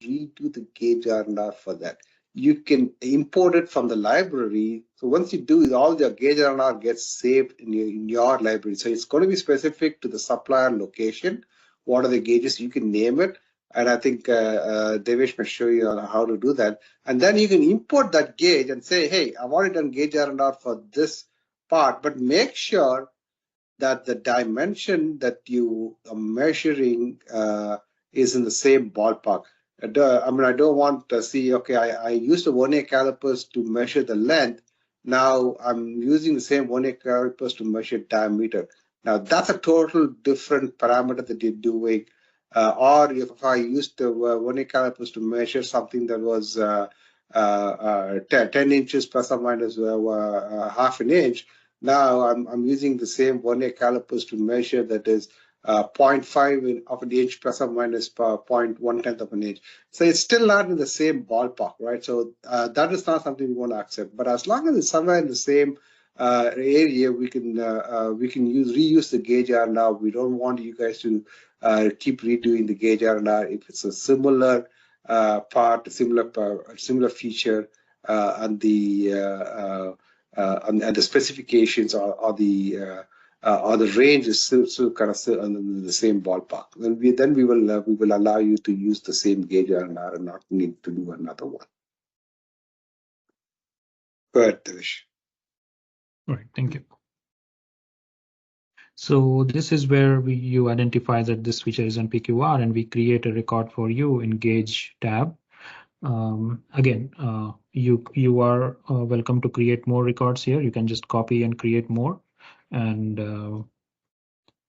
redo the gauge R&R for that. You can import it from the library. So once you do, all your gauge R&R gets saved in your library. So it's going to be specific to the supplier location. What are the gauges? You can name it. And I think Devesh may show you how to do that. And then you can import that gauge and say, hey, I've already done gauge R&R for this part, but make sure that the dimension that you are measuring is in the same ballpark. I mean, I don't want to see, okay, I used the vernier calipers to measure the length. Now I'm using the same vernier calipers to measure diameter. Now that's a total different parameter that you're doing. Or if I used the vernier calipers to measure something that was 10 inches plus or minus half an inch, now I'm using the same vernier calipers to measure that is 0.5 of an inch plus or minus 0.1 of an inch. So it's still not in the same ballpark, right? So that is not something we want to accept. But as long as it's somewhere in the same area, we can reuse the gauge R&R. We don't want you guys to keep redoing the gauge R&R if it's a similar part, a similar feature, and the specifications or the range is still kind of in the same ballpark. Then we will allow you to use the same gauge R&R and not need to do another one. Go ahead, Devesh. All right, thank you. So this is where you identify that this feature is on PQR, and we create a record for you in Gauge tab. Again, you are welcome to create more records here. You can just copy and create more, and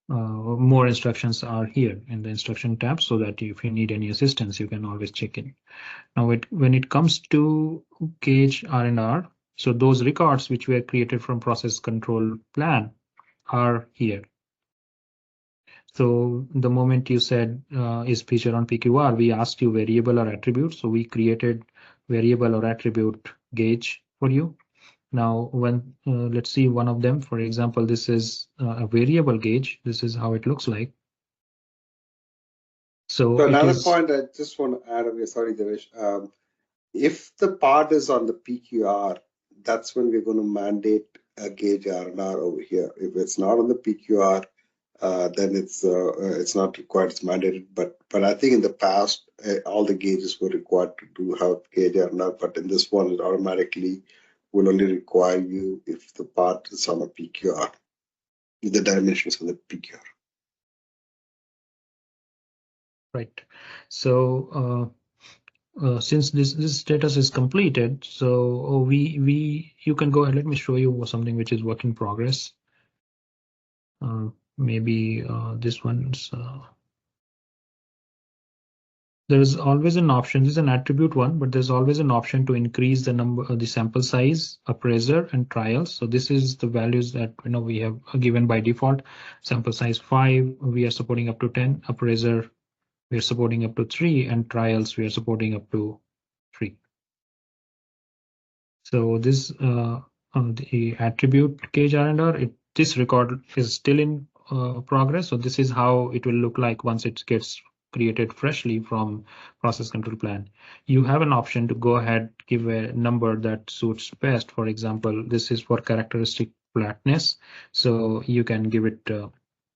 more instructions are here in the instruction tab, so that if you need any assistance, you can always check in. Now, when it comes to Gauge R&R, so those records which were created from process control plan are here. So the moment you said is feature on PQR, we asked you variable or attribute. So we created variable or attribute gauge for you. Now, when let's see one of them, for example, this is a variable gauge. This is how it looks like. So another point I just want to add, sorry, Devesh. If the part is on the PQR, that's when we're going to mandate a gauge R&R over here. If it's not on the PQR, then it's not required, it's mandated. But I think in the past, all the gauges were required to have gauge R&R, but in this one, it automatically will only require you if the part is on a PQR, if the dimensions on the PQR. Right. So since this status is completed, so you can go ahead. Let me show you something which is work in progress. Maybe this one's. There is always an option. This is an attribute one, but there's always an option to increase the number of the sample size, appraiser, and trials. So this is the values that we have given by default. Sample size 5, we are supporting up to 10. Appraiser, we are supporting up to 3, and trials, we are supporting up to 3. So this the attribute gauge R&R, this record is still in progress. So this is how it will look like once it gets created freshly from process control plan. You have an option to go ahead, give a number that suits best. For example, this is for characteristic flatness. So you can give it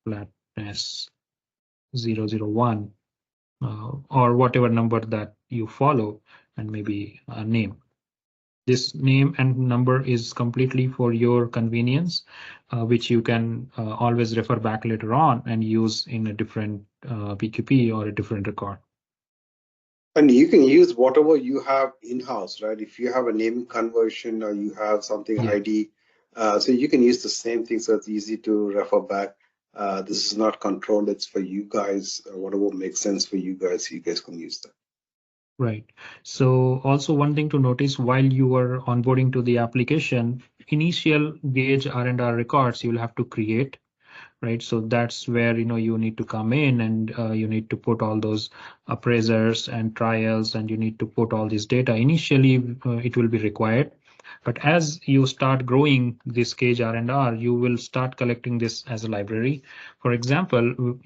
flatness 001 or whatever number that you follow, and maybe a name. This name and number is completely for your convenience, which you can always refer back later on and use in a different PQP or a different record. And you can use whatever you have in-house, right? If you have a name conversion or you have something ID, so you can use the same thing, so it's easy to refer back. This is not controlled, it's for you guys. Whatever makes sense for you guys can use that. Right. So also one thing to notice while you are onboarding to the application, initial gauge R&R records you will have to create, right? So that's where you need to come in and you need to put all those appraisers and trials, and you need to put all this data. Initially, it will be required, but as you start growing this gauge R&R, you will start collecting this as a library. For example,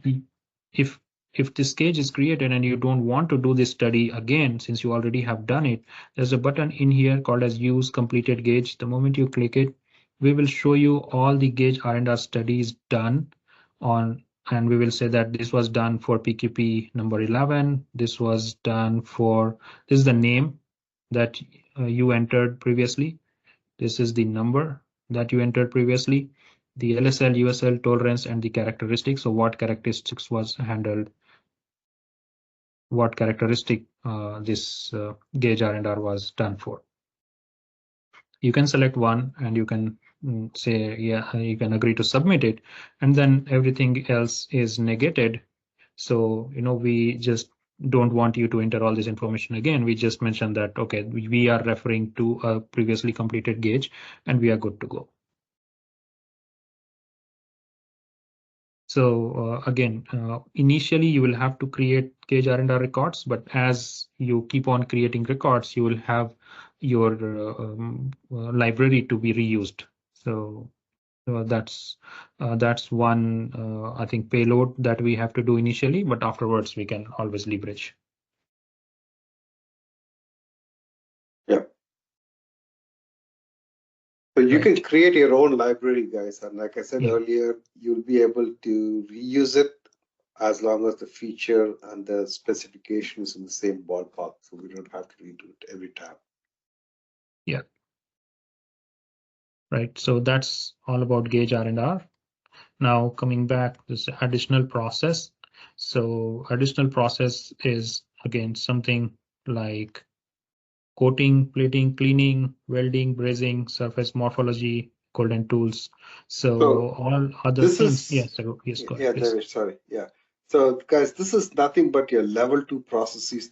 if if this gauge is created and you don't want to do this study again, since you already have done it, there's a button in here called as use completed gauge. The moment you click it, we will show you all the gauge R&R studies done on, and we will say that this was done for PQP number 11. This was done for, this is the name that you entered previously. This is the number that you entered previously, the LSL, USL, tolerance, and the characteristics. So what characteristics was handled, what characteristic this gauge R&R was done for. You can select one and you can say, yeah, you can agree to submit it, and then everything else is negated. So, we just don't want you to enter all this information again. We just mentioned that, okay, we are referring to a previously completed gauge and we are good to go. So again, initially you will have to create gauge R&R records, but as you keep on creating records, you will have your library to be reused. So that's one I think payload that we have to do initially, but afterwards we can always leverage. Yeah. So you Right. can create your own library, guys, and like I said Yeah. earlier, you'll be able to reuse it as long as the feature and the specification is in the same ballpark, so we don't have to redo it every time. Yeah. Right. So that's all about gauge R&R. Now coming back, this additional process. So additional process is again something like coating, plating, cleaning, welding, brazing, surface morphology, golden tools. So all other This things. is, Yes, yes, go ahead, yeah, please. David, sorry. Yeah. So guys, this is nothing but your level 2 processes